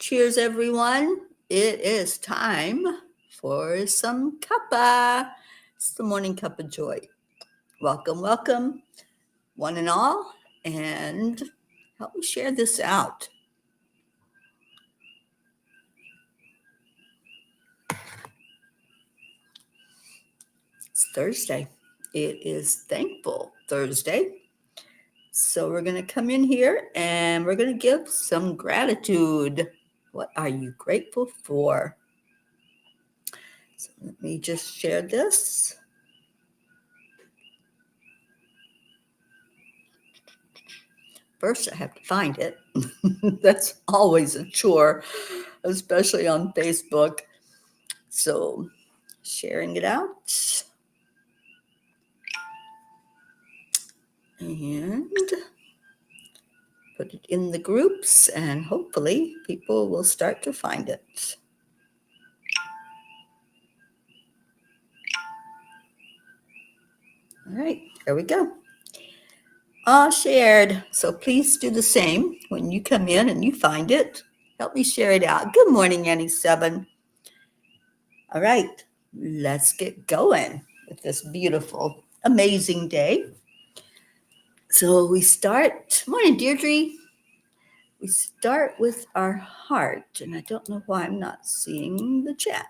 Cheers, everyone. It is time for some cuppa. It's the Morning Cuppa Joy. Welcome, welcome, one and all, and help me share this out. It's Thursday. It is Thankful Thursday. So we're going to come in here and we're going to give some gratitude. What are you grateful for? So let me just share this. First, I have to find it. That's always a chore, especially on Facebook. So sharing it out. And put it in the groups, and hopefully people will start to find it. All right, here we go. All shared. So please do the same when you come in and you find it. Help me share it out. Good morning, Annie7. All right, let's get going with this beautiful, amazing day. So we start, morning, Deirdre. We start with our heart, and I don't know why I'm not seeing the chat.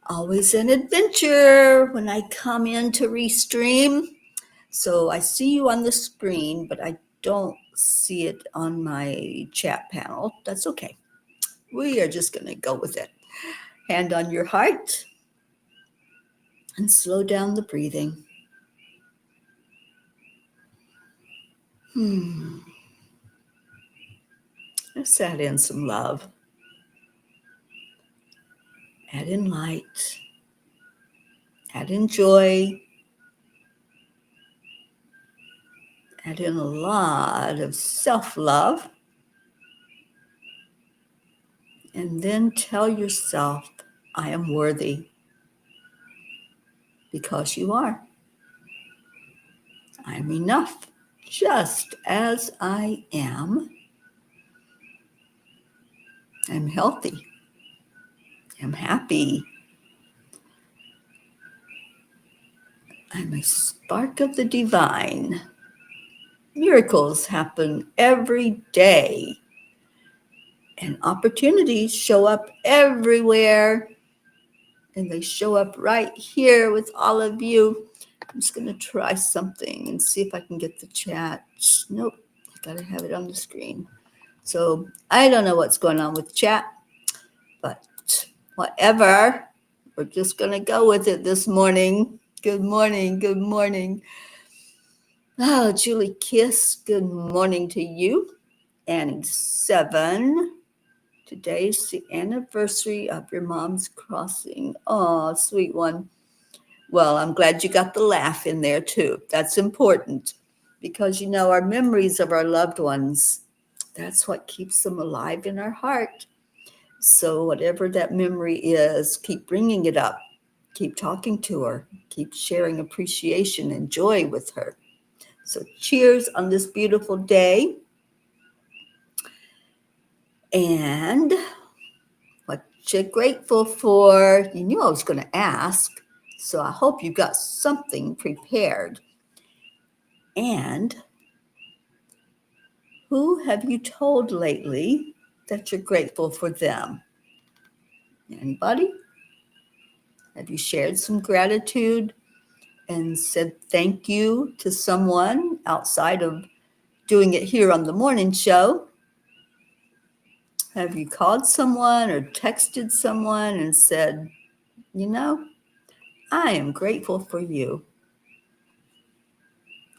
Always an adventure when I come in to restream. So I see you on the screen, but I don't see it on my chat panel. That's okay. We are just going to go with it. Hand on your heart and slow down the breathing. Let's add in some love. Add in light. Add in joy. Add in a lot of self-love. And then tell yourself, I am worthy. Because you are. I am enough, just as I am. I'm healthy. I'm happy. I'm a spark of the divine. Miracles happen every day. And opportunities show up everywhere. And they show up right here with all of you. I'm just going to try something and see if I can get the chat. Nope, I got to have it on the screen. So I don't know what's going on with chat, but whatever, we're just going to go with it this morning. Good morning, good morning. Oh, Julie Kiss, good morning to you. Annie7, today's the anniversary of your mom's crossing. Oh, sweet one. Well, I'm glad you got the laugh in there too. That's important because, you know, our memories of our loved ones, that's what keeps them alive in our heart. So whatever that memory is, keep bringing it up. Keep talking to her. Keep sharing appreciation and joy with her. So cheers on this beautiful day. And what you're grateful for, you knew I was going to ask. So I hope you got something prepared. And who have you told lately that you're grateful for them? Anybody? Have you shared some gratitude and said thank you to someone outside of doing it here on the morning show? Have you called someone or texted someone and said, you know, I am grateful for you?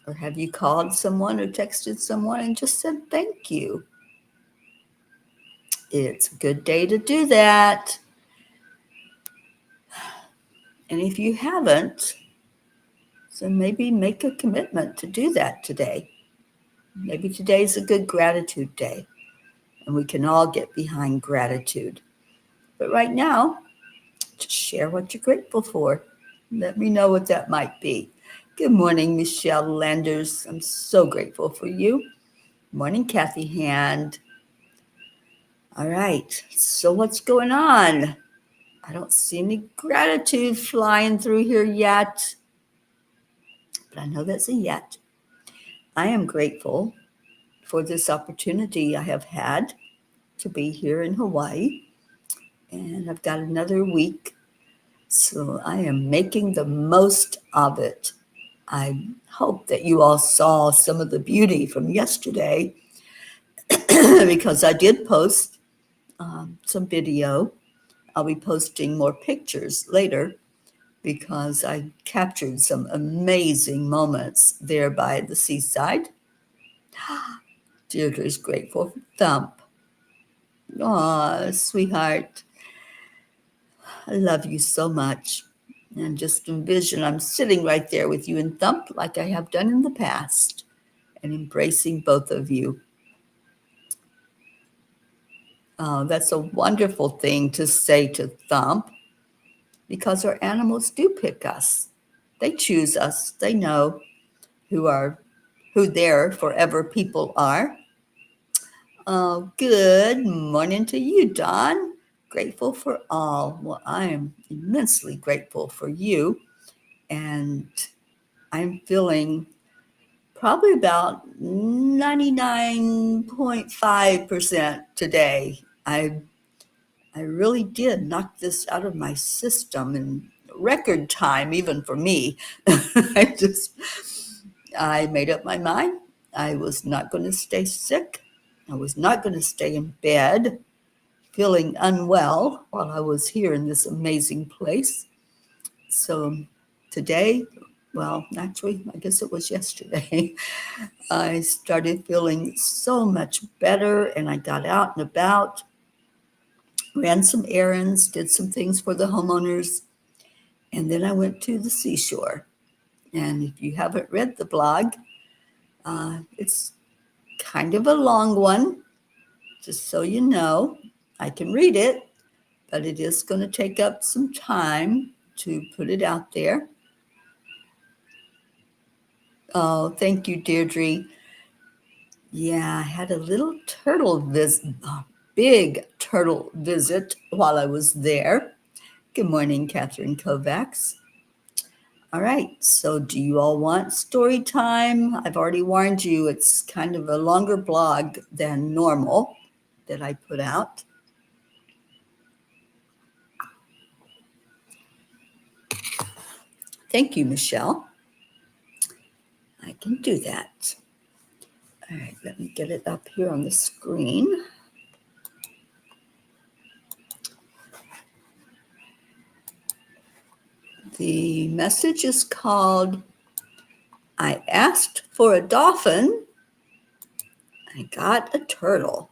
Or have you called someone or texted someone and just said thank you? It's a good day to do that. And if you haven't, so maybe make a commitment to do that today. Maybe today's a good gratitude day, and we can all get behind gratitude. But right now, just share what you're grateful for. Let me know what that might be. Good morning, Michelle Landers. I'm so grateful for you. Morning, Kathy Hand. All right. So what's going on? I don't see any gratitude flying through here yet, but I know that's a yet. I am grateful for this opportunity I have had to be here in Hawaii, and I've got another week, so I am making the most of it. I hope that you all saw some of the beauty from yesterday because I did post some video. I'll be posting more pictures later because I captured some amazing moments there by the seaside. Deirdre's grateful for Thump. Aw, sweetheart, I love you so much. And just envision I'm sitting right there with you and Thump like I have done in the past and embracing both of you. Oh, that's a wonderful thing to say to Thump because our animals do pick us. They choose us. They know who their forever people are. Oh, good morning to you, Don. Grateful for all. Well, I am immensely grateful for you. And I'm feeling probably about 99.5% today. I really did knock this out of my system in record time, even for me. I made up my mind. I was not going to stay sick. I was not going to stay in bed feeling unwell while I was here in this amazing place. So today, well, actually, I guess it was yesterday, I started feeling so much better and I got out and about, ran some errands, did some things for the homeowners, and then I went to the seashore. And if you haven't read the blog, it's kind of a long one, just so you know. I can read it, but it is going to take up some time to put it out there. Oh, thank you, Deirdre. Yeah, I had a little turtle visit, a big turtle visit while I was there. Good morning, Catherine Kovacs. All right, so do you all want story time? I've already warned you, it's kind of a longer blog than normal that I put out. Thank you, Michelle. I can do that. All right, let me get it up here on the screen. The message is called, I asked for a dolphin, I got a turtle.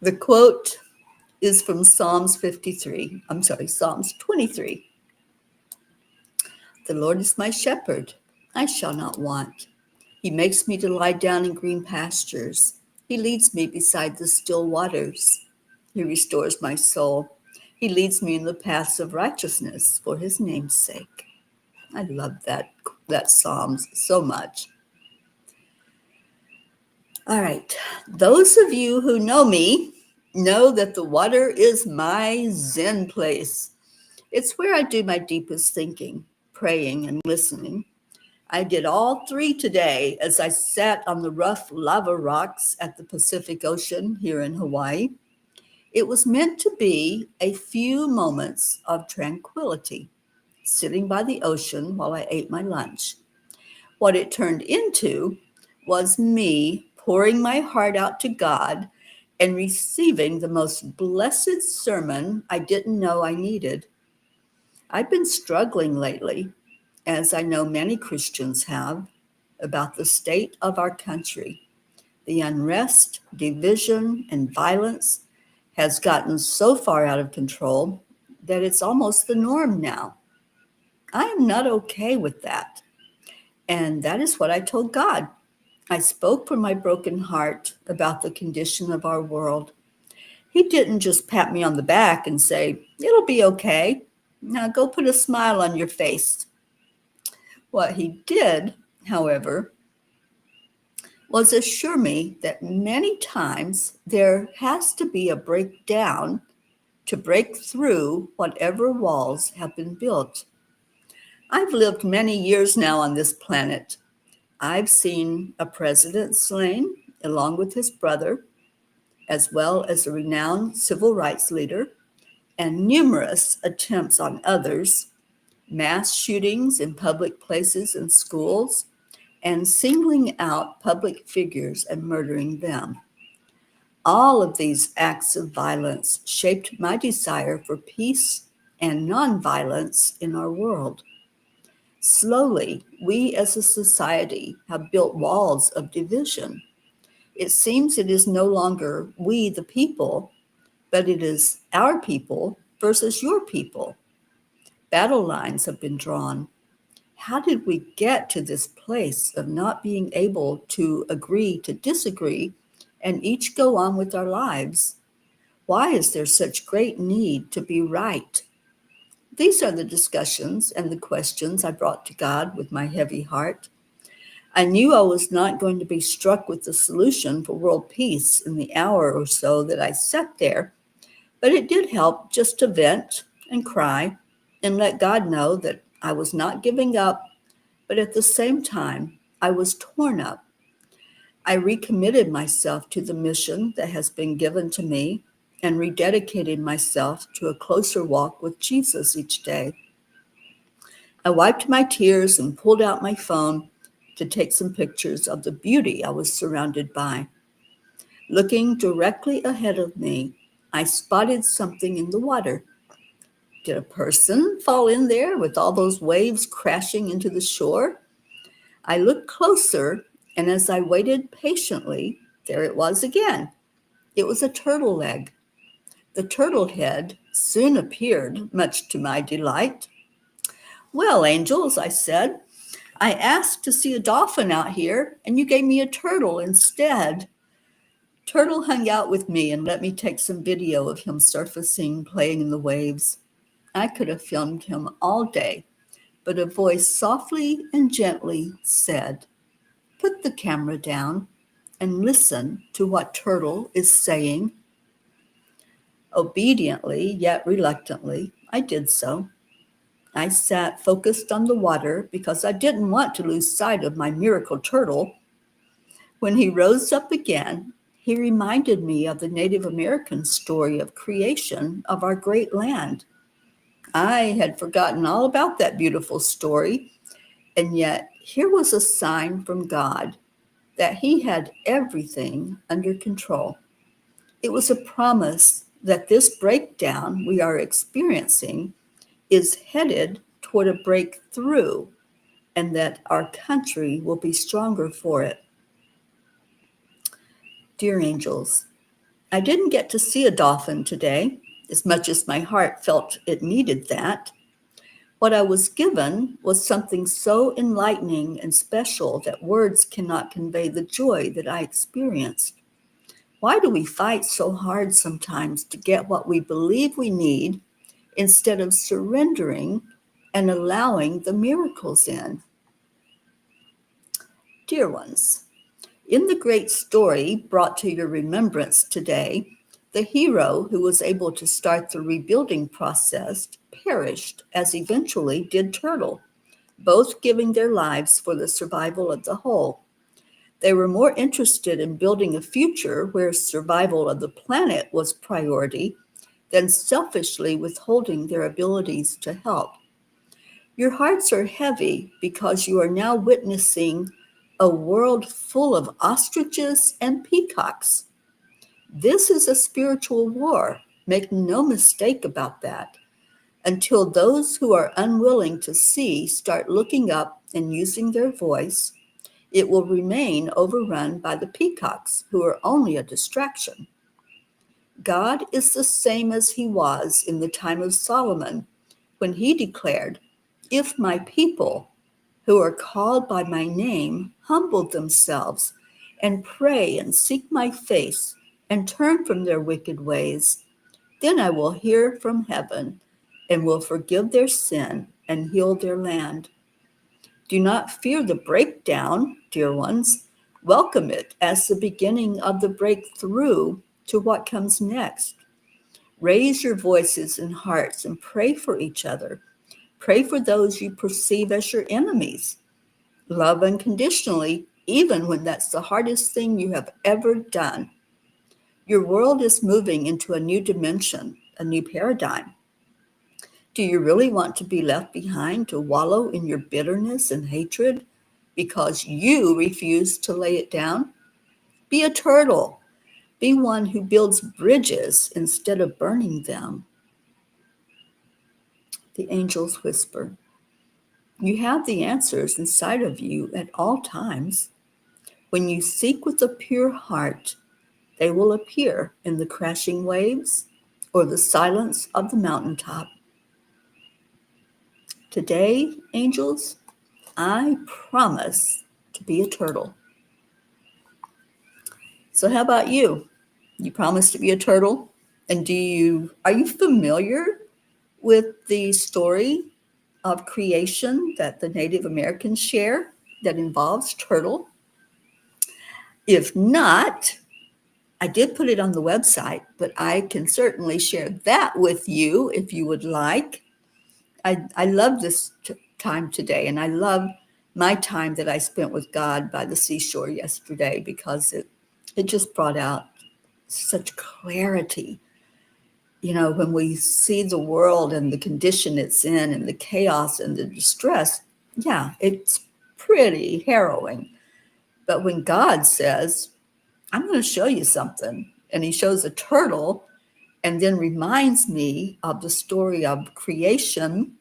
The quote is from Psalms 23. I'm sorry, Psalms 23. The Lord is my shepherd, I shall not want. He makes me to lie down in green pastures. He leads me beside the still waters. He restores my soul. He leads me in the paths of righteousness for his name's sake. I love that Psalms so much. All right. Those of you who know me know that the water is my Zen place. It's where I do my deepest thinking, praying, and listening. I did all three today as I sat on the rough lava rocks at the Pacific Ocean here in Hawaii. It was meant to be a few moments of tranquility, sitting by the ocean while I ate my lunch. What it turned into was me pouring my heart out to God and receiving the most blessed sermon I didn't know I needed. I've been struggling lately, as I know many Christians have, about the state of our country. The unrest, division, and violence has gotten so far out of control that it's almost the norm now. I am not okay with that. And that is what I told God. I spoke from my broken heart about the condition of our world. He didn't just pat me on the back and say, it'll be okay. Now go put a smile on your face. What he did, however, was assure me that many times there has to be a breakdown to break through whatever walls have been built. I've lived many years now on this planet. I've seen a president slain along with his brother, as well as a renowned civil rights leader, and numerous attempts on others, mass shootings in public places and schools, and singling out public figures and murdering them. All of these acts of violence shaped my desire for peace and nonviolence in our world. Slowly, we as a society have built walls of division. It seems it is no longer we the people, but it is our people versus your people. Battle lines have been drawn. How did we get to this place of not being able to agree to disagree and each go on with our lives? Why is there such great need to be right? These are the discussions and the questions I brought to God with my heavy heart. I knew I was not going to be struck with the solution for world peace in the hour or so that I sat there, but it did help just to vent and cry and let God know that I was not giving up, but at the same time, I was torn up. I recommitted myself to the mission that has been given to me and rededicated myself to a closer walk with Jesus each day. I wiped my tears and pulled out my phone to take some pictures of the beauty I was surrounded by. Looking directly ahead of me, I spotted something in the water. Did a person fall in there with all those waves crashing into the shore? I looked closer, and as I waited patiently, there it was again. It was a turtle leg. The turtle head soon appeared, much to my delight. "Well, angels," I said, "I asked to see a dolphin out here, and you gave me a turtle instead." Turtle hung out with me and let me take some video of him surfacing, playing in the waves. I could have filmed him all day, but a voice softly and gently said, "Put the camera down and listen to what Turtle is saying." Obediently, yet reluctantly, I did so. I sat focused on the water because I didn't want to lose sight of my miracle turtle. When he rose up again, he reminded me of the Native American story of creation of our great land. I had forgotten all about that beautiful story, and yet here was a sign from God that he had everything under control. It was a promise that this breakdown we are experiencing is headed toward a breakthrough and that our country will be stronger for it. Dear angels, I didn't get to see a dolphin today, as much as my heart felt it needed that. What I was given was something so enlightening and special that words cannot convey the joy that I experienced. Why do we fight so hard sometimes to get what we believe we need instead of surrendering and allowing the miracles in? Dear ones, in the great story brought to your remembrance today, the hero who was able to start the rebuilding process perished, as eventually did Turtle, both giving their lives for the survival of the whole. They were more interested in building a future where survival of the planet was priority than selfishly withholding their abilities to help. Your hearts are heavy because you are now witnessing a world full of ostriches and peacocks. This is a spiritual war. Make no mistake about that. Until those who are unwilling to see start looking up and using their voice, it will remain overrun by the peacocks, who are only a distraction. God is the same as he was in the time of Solomon, when he declared, "If my people, who are called by my name, humble themselves and pray and seek my face and turn from their wicked ways, then I will hear from heaven and will forgive their sin and heal their land." Do not fear the breakdown, dear ones. Welcome it as the beginning of the breakthrough to what comes next. Raise your voices and hearts and pray for each other. Pray for those you perceive as your enemies. Love unconditionally, even when that's the hardest thing you have ever done. Your world is moving into a new dimension, a new paradigm. Do you really want to be left behind to wallow in your bitterness and hatred because you refuse to lay it down? Be a turtle. Be one who builds bridges instead of burning them. The angels whisper. You have the answers inside of you at all times. When you seek with a pure heart, they will appear in the crashing waves or the silence of the mountaintop. Today, angels, I promise to be a turtle. So how about you? You promise to be a turtle? And are you familiar with the story of creation that the Native Americans share that involves turtle? If not, I did put it on the website, but I can certainly share that with you if you would like. I love this time today, and I love my time that I spent with God by the seashore yesterday because it just brought out such clarity. You know, when we see the world and the condition it's in and the chaos and the distress, yeah, it's pretty harrowing. But when God says, I'm going to show you something, and he shows a turtle and then reminds me of the story of creation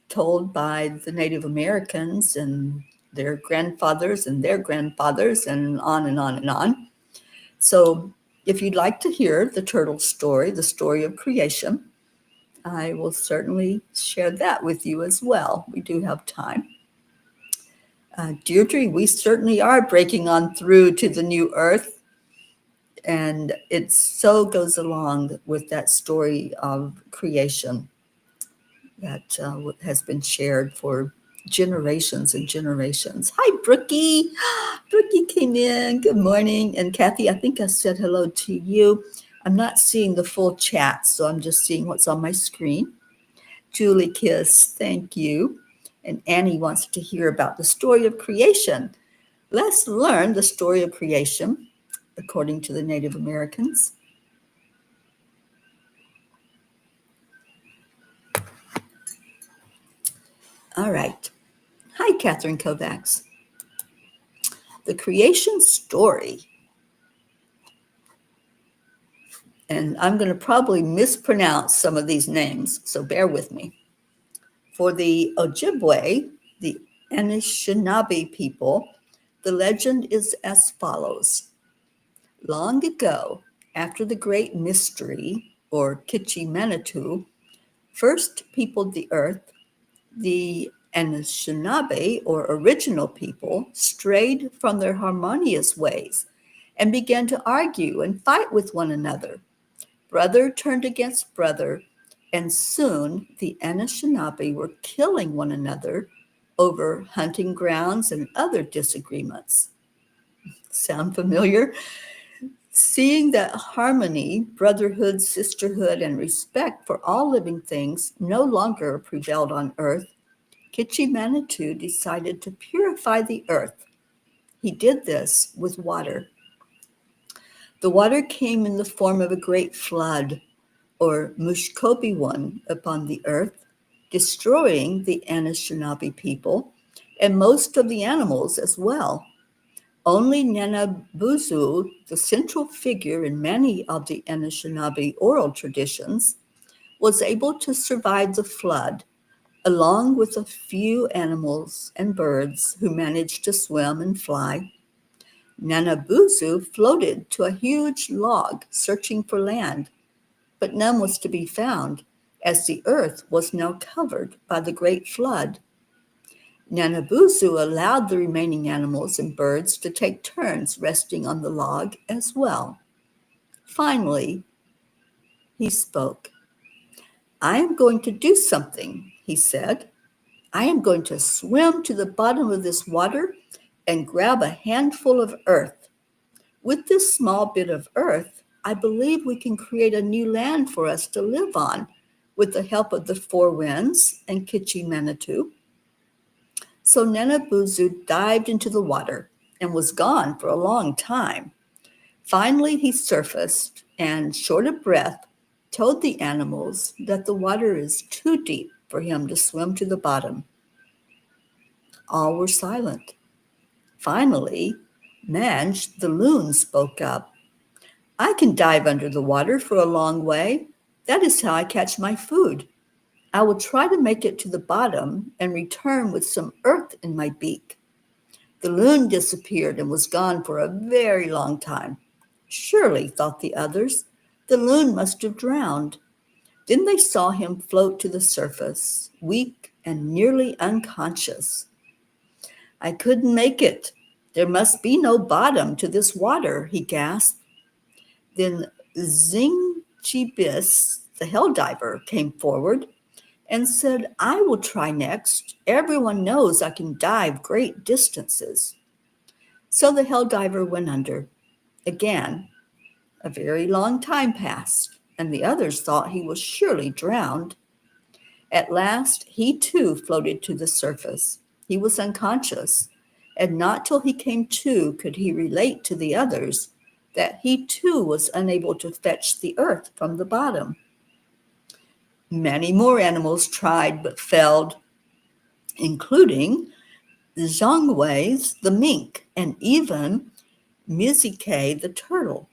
told by the Native Americans and their grandfathers and their grandfathers and on and on and on. So if you'd like to hear the turtle story, the story of creation, I will certainly share that with you as well. We do have time. Deirdre, we certainly are breaking on through to the new earth. And it so goes along with that story of creation that has been shared for generations and generations. Hi, Brookie. Brookie came in. Good morning. And Kathy, I think I said hello to you. I'm not seeing the full chat, so I'm just seeing what's on my screen. Julie Kiss, thank you. And Annie wants to hear about the story of creation. Let's learn the story of creation according to the Native Americans. All right. Hi, Catherine Kovacs. The creation story. And I'm going to probably mispronounce some of these names, so bear with me. For the Ojibwe, the Anishinaabe people, the legend is as follows. Long ago, after the Great Mystery, or Kitchi Manitou, first peopled the earth, the Anishinaabe, or original people, strayed from their harmonious ways and began to argue and fight with one another. Brother turned against brother, and soon the Anishinaabe were killing one another over hunting grounds and other disagreements. Sound familiar? Seeing that harmony, brotherhood, sisterhood, and respect for all living things no longer prevailed on earth, Kitchi Manitou decided to purify the earth. He did this with water. The water came in the form of a great flood, or Mushkobi upon the earth, destroying the Anishinaabe people and most of the animals as well. Only Nanabuzu, the central figure in many of the Anishinaabe oral traditions, was able to survive the flood, along with a few animals and birds who managed to swim and fly. Nanabuzu floated to a huge log searching for land, but none was to be found, as the earth was now covered by the great flood. Nanabuzu allowed the remaining animals and birds to take turns resting on the log as well. Finally, he spoke. I am going to do something, he said. I am going to swim to the bottom of this water and grab a handful of earth. With this small bit of earth, I believe we can create a new land for us to live on with the help of the four winds and Kitchi Manitou. So Nenebuzu dived into the water and was gone for a long time. Finally, he surfaced and, short of breath, told the animals that the water is too deep for him to swim to the bottom. All were silent. Finally, Manj the loon spoke up. I can dive under the water for a long way. That is how I catch my food. I will try to make it to the bottom and return with some earth in my beak. The loon disappeared and was gone for a very long time. Surely, thought the others, the loon must have drowned. Then they saw him float to the surface, weak and nearly unconscious. I couldn't make it. There must be no bottom to this water, he gasped. Then Zingchibis, the hell diver, came forward and said, I will try next. Everyone knows I can dive great distances. So the hell diver went under. Again, a very long time passed, and the others thought he was surely drowned. At last, he too floated to the surface. He was unconscious, and not till he came to could he relate to the others that he too was unable to fetch the earth from the bottom. Many more animals tried but failed, including Zhongwei's the mink and even Mizike the turtle.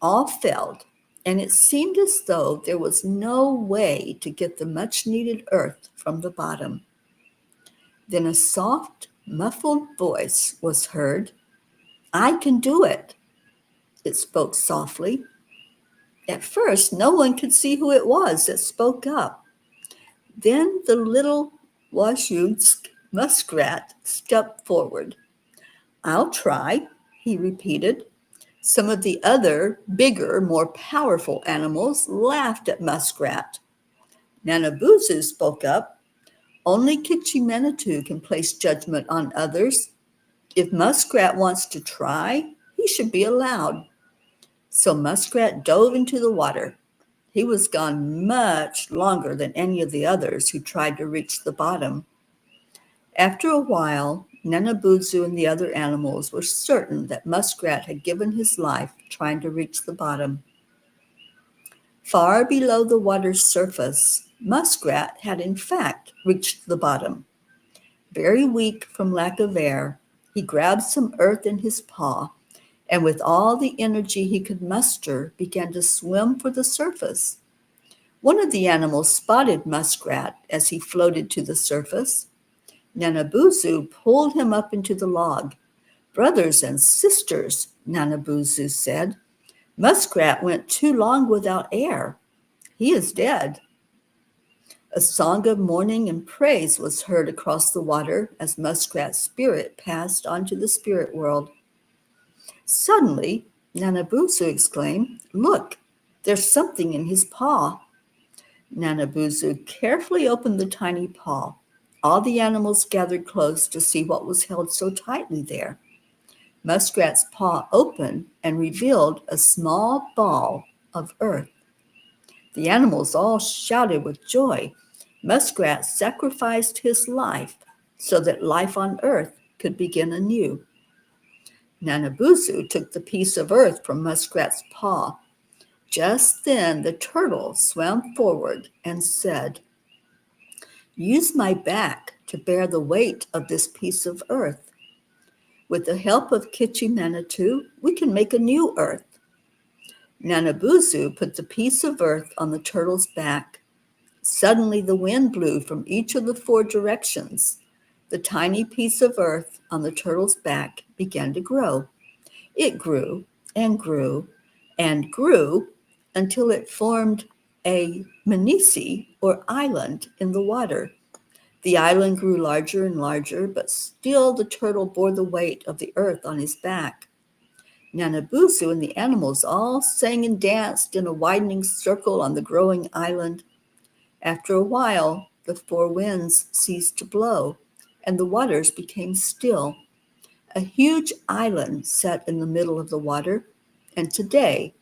All failed, and it seemed as though there was no way to get the much-needed earth from the bottom. Then a soft, muffled voice was heard. I can do it. It spoke softly. At first, no one could see who it was that spoke up. Then the little Washutsk muskrat stepped forward. I'll try, he repeated. Some of the other, bigger, more powerful animals laughed at Muskrat. Nanabuzu spoke up. Only Kitchi Manitou can place judgment on others. If Muskrat wants to try, he should be allowed. So Muskrat dove into the water. He was gone much longer than any of the others who tried to reach the bottom. After a while, Nanabuzu and the other animals were certain that Muskrat had given his life trying to reach the bottom. Far below the water's surface, Muskrat had in fact reached the bottom. Very weak from lack of air, he grabbed some earth in his paw and with all the energy he could muster began to swim for the surface. One of the animals spotted Muskrat as he floated to the surface. Nanabuzu pulled him up into the log. Brothers and sisters, Nanabuzu said. Muskrat went too long without air. He is dead. A song of mourning and praise was heard across the water as Muskrat's spirit passed on to the spirit world. Suddenly, Nanabuzu exclaimed, Look, there's something in his paw. Nanabuzu carefully opened the tiny paw. All the animals gathered close to see what was held so tightly there. Muskrat's paw opened and revealed a small ball of earth. The animals all shouted with joy. Muskrat sacrificed his life so that life on earth could begin anew. Nanabuzu took the piece of earth from Muskrat's paw. Just then the turtle swam forward and said, Use my back to bear the weight of this piece of earth. With the help of Kitchi Manitou, we can make a new earth. Nanabuzu put the piece of earth on the turtle's back. Suddenly the wind blew from each of the four directions. The tiny piece of earth on the turtle's back began to grow. It grew and grew and grew until it formed a Manisi, or island, in the water. The island grew larger and larger, but still the turtle bore the weight of the earth on his back. Nanabuzu and the animals all sang and danced in a widening circle on the growing island. After a while, the four winds ceased to blow, and the waters became still. a huge island set in the middle of the water, and today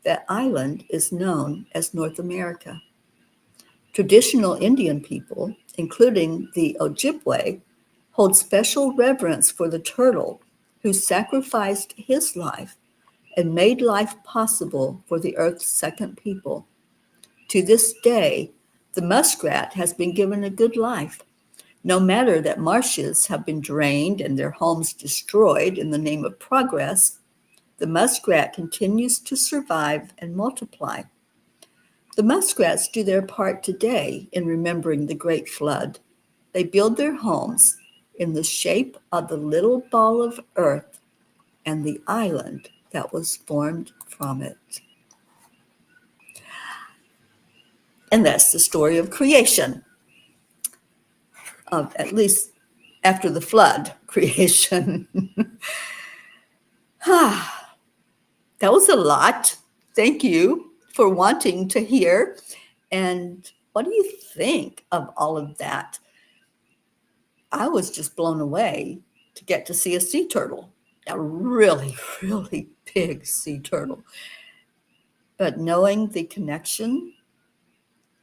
that island is known as North America. Traditional Indian people, including the Ojibwe, hold special reverence for the turtle who sacrificed his life and made life possible for the earth's second people. To this day, the muskrat has been given a good life. No matter that marshes have been drained and their homes destroyed in the name of progress, the muskrat continues to survive and multiply. The muskrats do their part today in remembering the Great Flood. They build their homes in the shape of the little ball of earth and the island that was formed from it. And that's the story of creation, of at least after the flood creation. That was a lot. Thank you for wanting to hear. And what do you think of all of that? I was just blown away to get to see a sea turtle, a really, really big sea turtle. But knowing the connection,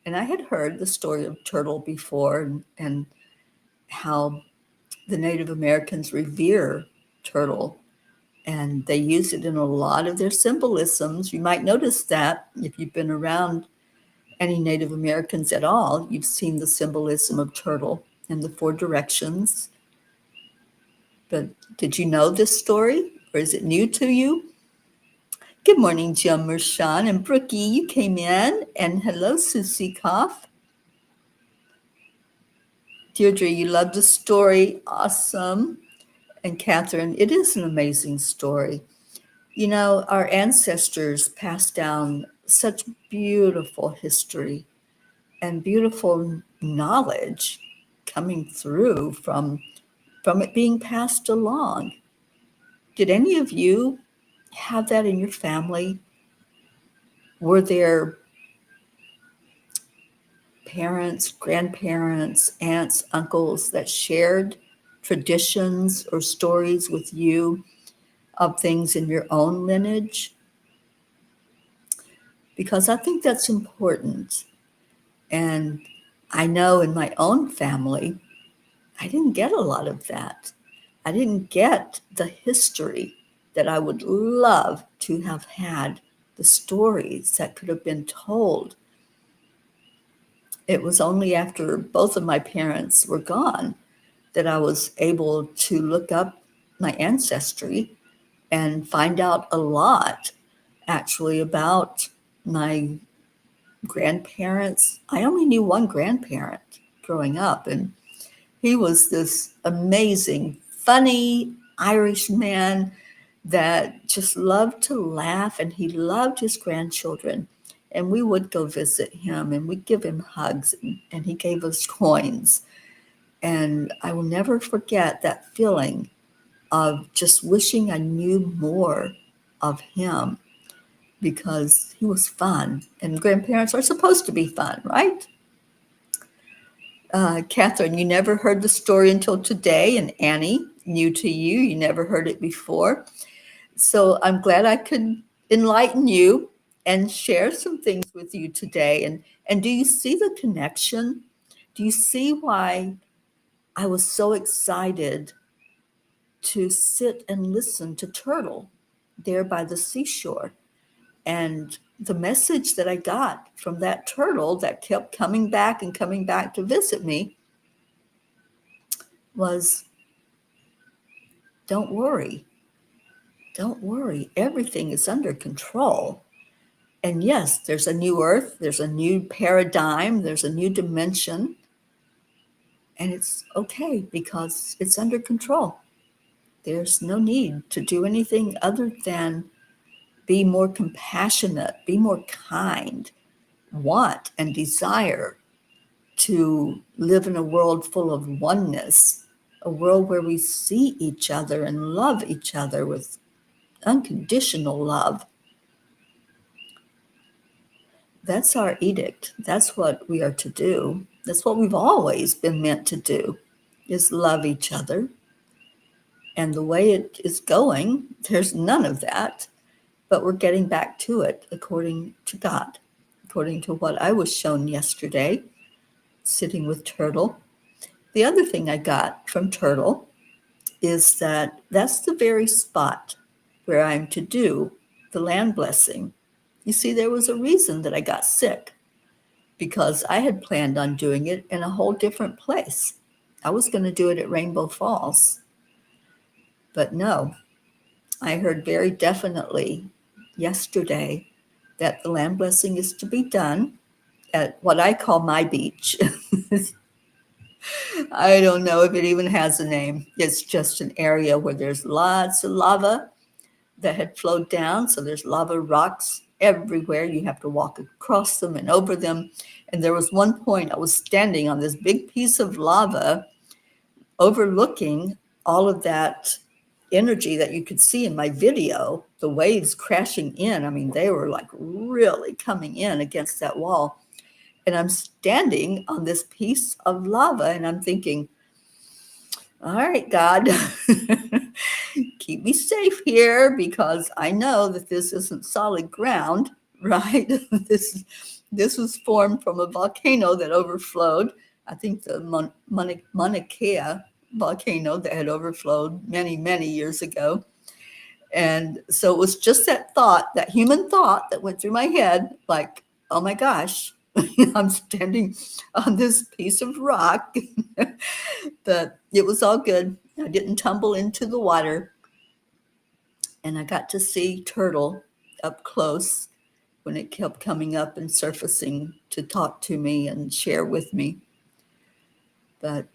and I had heard the story of turtle before and how the Native Americans revere turtle, and they use it in a lot of their symbolisms. You might notice that if you've been around any Native Americans at all, you've seen the symbolism of turtle and the four directions. But did you know this story, or is it new to you? Good morning, Jim Mershawn and Brookie. You came in, and hello, Susie Koff. Deirdre, you love the story. Awesome. And Catherine, it is an amazing story. You know, our ancestors passed down such beautiful history and beautiful knowledge coming through from it being passed along. Did any of you have that in your family? Were there parents, grandparents, aunts, uncles that shared traditions or stories with you of things in your own lineage? Because I think that's important. And I know in my own family, I didn't get a lot of that. I didn't get the history that I would love to have had, the stories that could have been told. It was only after both of my parents were gone that I was able to look up my ancestry and find out a lot actually about my grandparents. I only knew one grandparent growing up, and he was this amazing, funny Irish man that just loved to laugh, and he loved his grandchildren. And we would go visit him, and we'd give him hugs, and he gave us coins. And I will never forget that feeling of just wishing I knew more of him, because he was fun, and grandparents are supposed to be fun, right? Catherine, you never heard the story until today, and Annie, new to you, you never heard it before. So I'm glad I could enlighten you and share some things with you today. And do you see the connection? Do you see why I was so excited to sit and listen to Turtle there by the seashore? And the message that I got from that turtle that kept coming back and coming back to visit me was, don't worry. Don't worry. Everything is under control. And yes, there's a new earth, there's a new paradigm, there's a new dimension. And it's okay because it's under control. There's no need to do anything other than be more compassionate, be more kind, want and desire to live in a world full of oneness, a world where we see each other and love each other with unconditional love. That's our edict. That's what we are to do. That's what we've always been meant to do, is love each other. And the way it is going, there's none of that, but we're getting back to it according to God, according to what I was shown yesterday, sitting with Turtle. The other thing I got from Turtle is that that's the very spot where I'm to do the land blessing. You see, there was a reason that I got sick, because I had planned on doing it in a whole different place. I was going to do it at Rainbow Falls, but no, I heard very definitely yesterday that the land blessing is to be done at what I call my beach. I don't know if it even has a name. It's just an area where there's lots of lava that had flowed down. So there's lava rocks everywhere. You have to walk across them and over them. And there was one point I was standing on this big piece of lava overlooking all of that energy that you could see in my video, the waves crashing in. I mean, they were like really coming in against that wall. And I'm standing on this piece of lava and I'm thinking, all right, God, keep me safe here, because I know that this isn't solid ground, right? This was formed from a volcano that overflowed. I think the Mauna Kea volcano that had overflowed many, many years ago. And so it was just that thought, that human thought that went through my head, like, oh my gosh, I'm standing on this piece of rock. But it was all good. I didn't tumble into the water. And I got to see Turtle up close when it kept coming up and surfacing to talk to me and share with me. But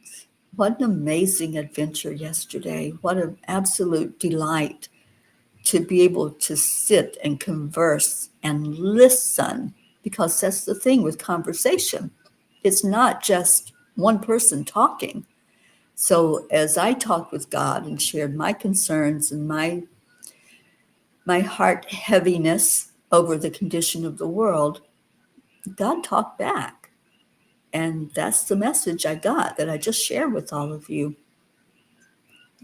what an amazing adventure yesterday. What an absolute delight to be able to sit and converse and listen, because that's the thing with conversation. It's not just one person talking. So as I talked with God and shared my concerns and my heart heaviness over the condition of the world, God talked back. And that's the message I got that I just shared with all of you.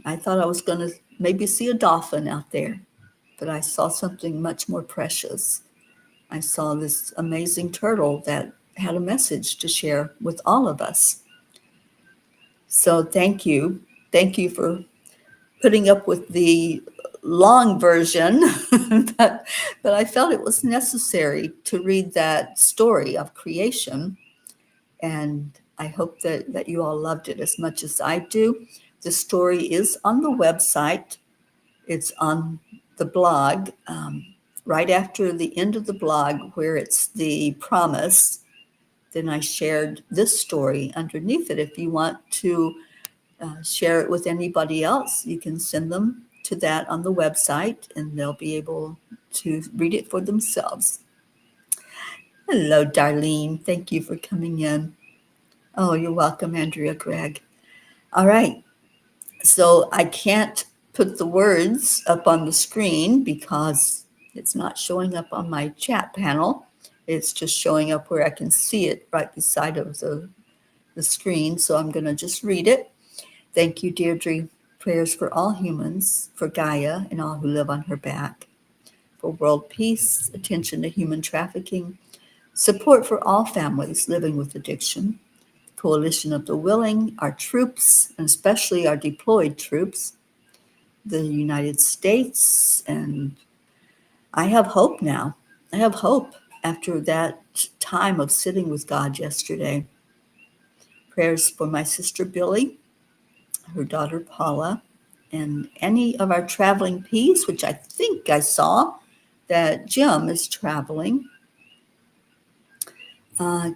I thought I was going to maybe see a dolphin out there, but I saw something much more precious. I saw this amazing turtle that had a message to share with all of us. So thank you. Thank you for putting up with the long version, but I felt it was necessary to read that story of creation. And I hope that you all loved it as much as I do. The story is on the website. It's on the blog, right after the end of the blog where it's the promise. Then I shared this story underneath it. If you want to share it with anybody else, you can send them to that on the website and they'll be able to read it for themselves. Hello, Darlene. Thank you for coming in. Oh, you're welcome, Andrea Gregg. All right. So I can't put the words up on the screen because it's not showing up on my chat panel. It's just showing up where I can see it right beside of the screen. So I'm going to just read it. Thank you, Deirdre. Prayers for all humans, for Gaia and all who live on her back, for world peace, attention to human trafficking, support for all families living with addiction, Coalition of the Willing, our troops, and especially our deployed troops, the United States, and I have hope now. I have hope after that time of sitting with God yesterday. Prayers for my sister Billy, her daughter Paula, and any of our traveling P's, which I think I saw that Jim is traveling.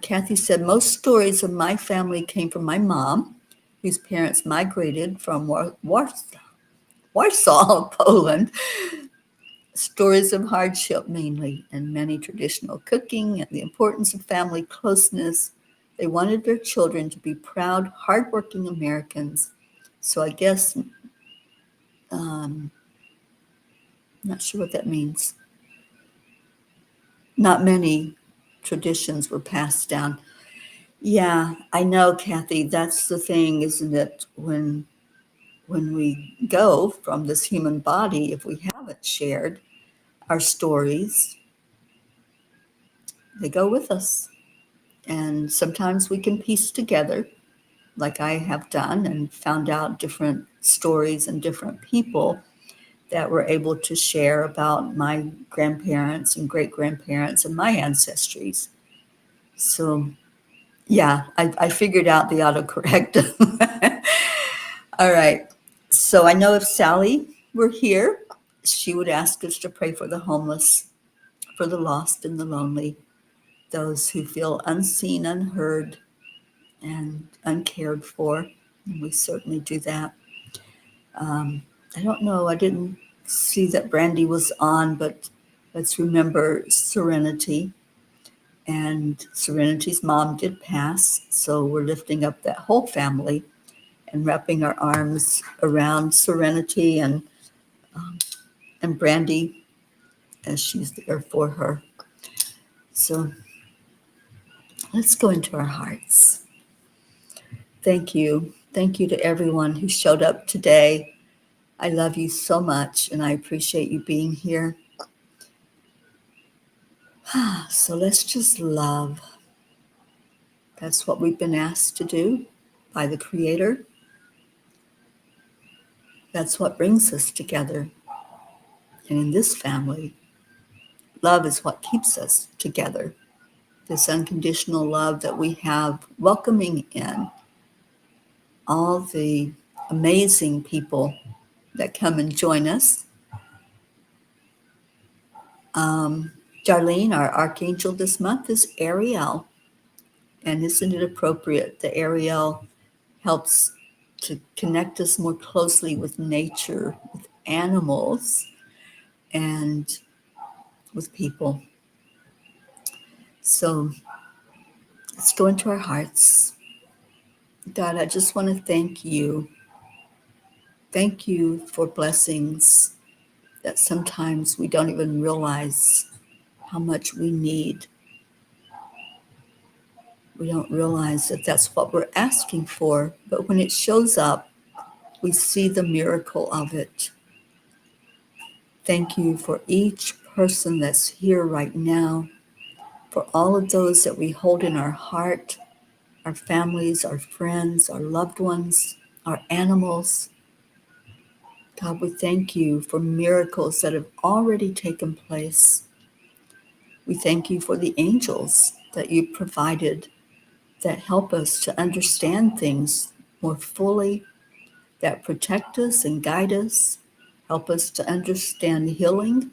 Kathy said, most stories of my family came from my mom, whose parents migrated from Warsaw, Poland. Stories of hardship mainly, and many traditional cooking and the importance of family closeness. They wanted their children to be proud, hardworking Americans. So I guess, not sure what that means. Not many traditions were passed down. Yeah, I know, Kathy, that's the thing, isn't it? When when we go from this human body, if we haven't shared our stories, they go with us. And sometimes we can piece together, like I have done, and found out different stories and different people that were able to share about my grandparents and great grandparents and my ancestries. So, yeah, I figured out the autocorrect. All right. So I know if Sally were here, she would ask us to pray for the homeless, for the lost and the lonely, those who feel unseen, unheard, and uncared for. And we certainly do that. I don't know, I didn't see that Brandy was on, but let's remember Serenity. And Serenity's mom did pass, so we're lifting up that whole family and wrapping our arms around Serenity and Brandy as she's there for her. So let's go into our hearts. Thank you. Thank you to everyone who showed up today. I love you so much, and I appreciate you being here. So let's just love. That's what we've been asked to do by the Creator. That's what brings us together. And in this family, love is what keeps us together. This unconditional love that we have, welcoming in all the amazing people that come and join us. Darlene, our archangel this month is Ariel. And isn't it appropriate? The Ariel helps to connect us more closely with nature, with animals, and with people. So let's go into our hearts. God, I just want to thank you. Thank you for blessings that sometimes we don't even realize how much we need. We don't realize that that's what we're asking for, but when it shows up, we see the miracle of it. Thank you for each person that's here right now, for all of those that we hold in our heart, our families, our friends, our loved ones, our animals. God, we thank you for miracles that have already taken place. We thank you for the angels that you provided that help us to understand things more fully, that protect us and guide us, help us to understand healing,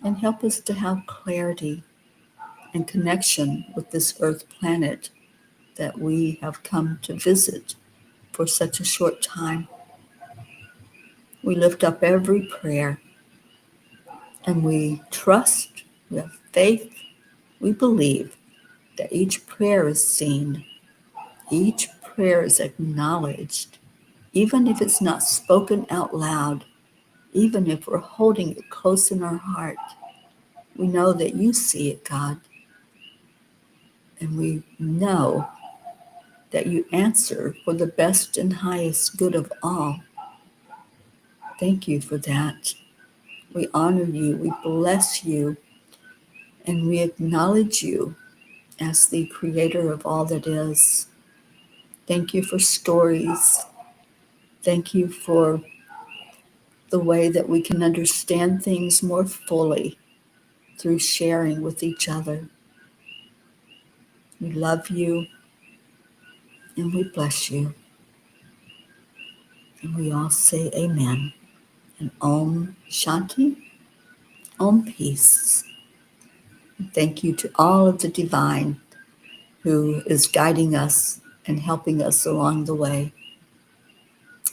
and help us to have clarity and connection with this earth planet that we have come to visit for such a short time. We lift up every prayer and we trust, we have faith, we believe that each prayer is seen, each prayer is acknowledged, even if it's not spoken out loud, even if we're holding it close in our heart. We know that you see it, God, and we know that you answer for the best and highest good of all. Thank you for that. We honor you, we bless you, and we acknowledge you as the creator of all that is. Thank you for stories. Thank you for the way that we can understand things more fully through sharing with each other. We love you and we bless you. And we all say amen. And Om Shanti, Om Peace. And thank you to all of the divine who is guiding us and helping us along the way.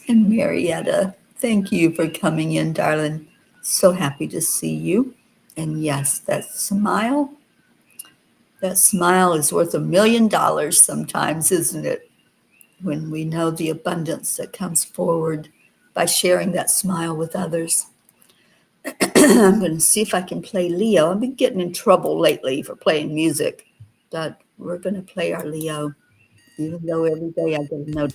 And Marietta, thank you for coming in, darling. So happy to see you. And yes, that smile is worth $1 million sometimes, isn't it? When we know the abundance that comes forward by sharing that smile with others. I'm going to see if I can play Leo. I've been getting in trouble lately for playing music, but we're going to play our Leo, even though every day I get a note.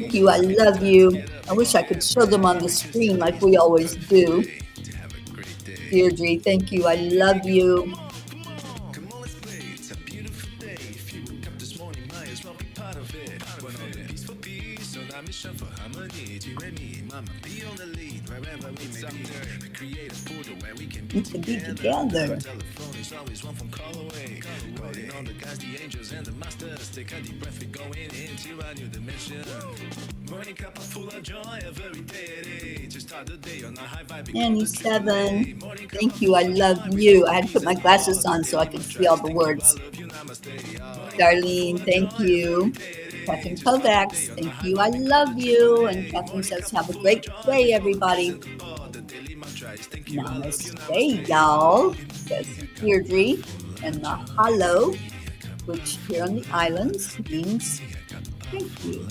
Thank you. I love you. I wish I could show them on the screen like we always do. Deirdre, thank you. I love you. Come on, let's play. It's a beautiful day. If you woke up this morning, might as well be part of it. One on the peace for peace, so now mission for harmony. You and me, mama, be on the lead wherever we may be. We create a portal where we can be together. Telephone is always one phone call away. Calling on the guys, the angels, and the masters. Take a deep breath, we're going into a new dimension. Morning cup of full of joy, every day. To start the day on a high vibe. Annie 7. Thank you. I love you. I had to put my glasses on so I could see all the words. Darlene, thank you. Catherine Kovacs, thank you. I love you. And Catherine says, have a great day, everybody. Namaste, y'all, says Deirdre. And mahalo, which here on the islands means thank you.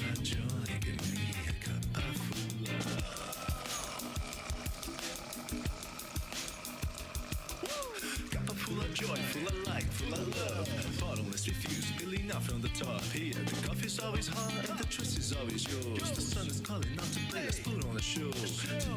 Joy, full of light, full of love. Bottomless refuse, spilling out from the top. Here, the coffee's always hot and the trust is always yours. The sun is calling out to play, let's put on a show.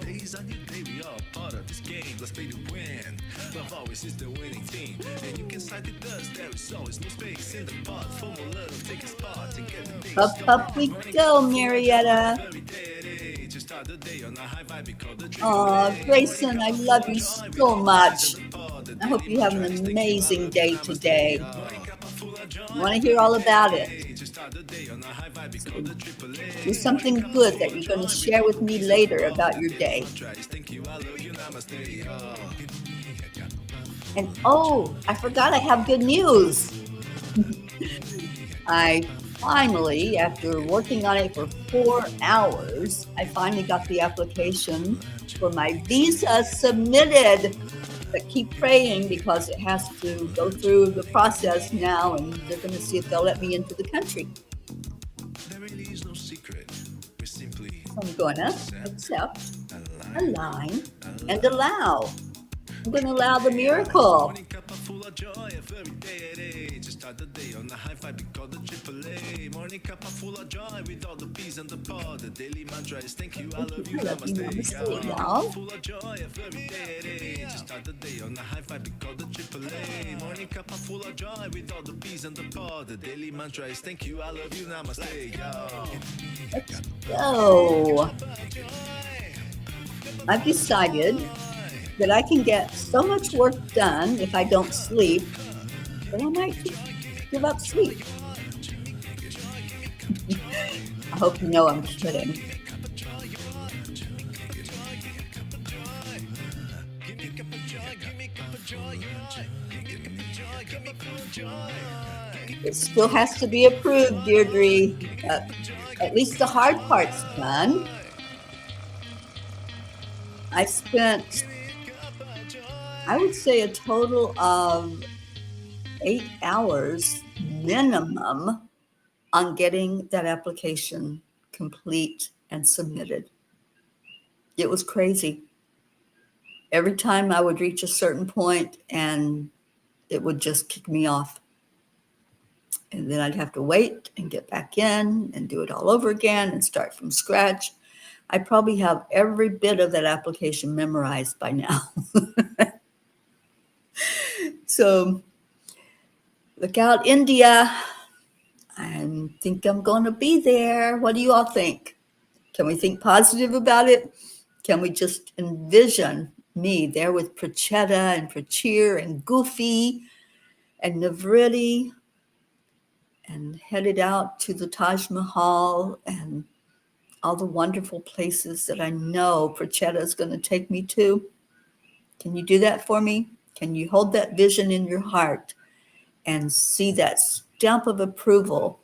Today's a new day, we are part of this game. Let's play to win. Love always is the winning team. And you can side with us, there is always no space in the pot. For more love, take a spot and get the day started. Up we go, Marietta. Oh, Grayson, I love you so much. I hope you have an amazing day today. I want to hear all about it. So do something good that you're going to share with me later about your day. And oh, I forgot I have good news. I finally, after working on it for 4 hours, I finally got the application for my visa submitted. But keep praying because it has to go through the process now, and they're going to see if they'll let me into the country. So I'm going to accept, align, and allow. I'm going to allow the miracle. Start the day on a high vibe, we call the AAA. Morning cup full of joy with all the peas and the pod. The daily mantra is thank you, I love you, namaste, y'all. Full of joy every day. Just start the day on a high vibe, we call the AAA. Morning cup full of joy with all the peas and the pod. The daily mantra is thank you, I love you, namaste, y'all. Let's go. I've decided that I can get so much work done if I don't sleep, but I might give up sleep. I hope you know I'm kidding. It still has to be approved, Deirdre. At least the hard part's done. I spent, I would say, a total of 8 hours minimum on getting that application complete and submitted. It was crazy. Every time I would reach a certain point and it would just kick me off. And then I'd have to wait and get back in and do it all over again and start from scratch. I probably have every bit of that application memorized by now. So look out, India. I think I'm going to be there. What do you all think? Can we think positive about it? Can we just envision me there with Prachetta and Prachir and Goofy and Navriti and headed out to the Taj Mahal and all the wonderful places that I know Prachetta is going to take me to? Can you do that for me? Can you hold that vision in your heart and see that stamp of approval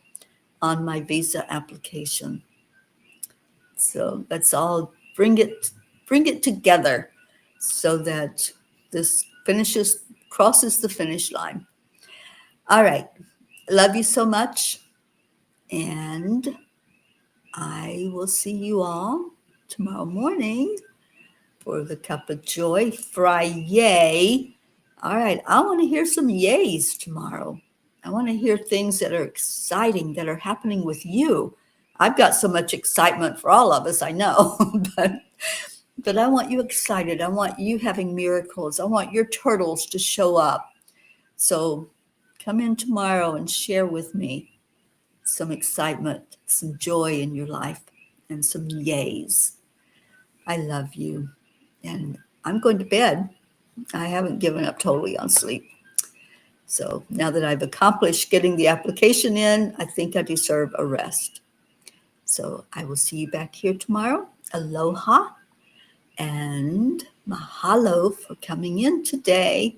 on my visa application? So let's all bring it together so that this crosses the finish line. All right. Love you so much. And I will see you all tomorrow morning for the Cup of Joy Friday. All right. I want to hear some yays tomorrow. I want to hear things that are exciting that are happening with you. I've got so much excitement for all of us, I know, but I want you excited. I want you having miracles. I want your turtles to show up. So come in tomorrow and share with me some excitement, some joy in your life, and some yays. I love you. And I'm going to bed. I haven't given up totally on sleep. So now that I've accomplished getting the application in, I think I deserve a rest. So I will see you back here tomorrow. Aloha and mahalo for coming in today.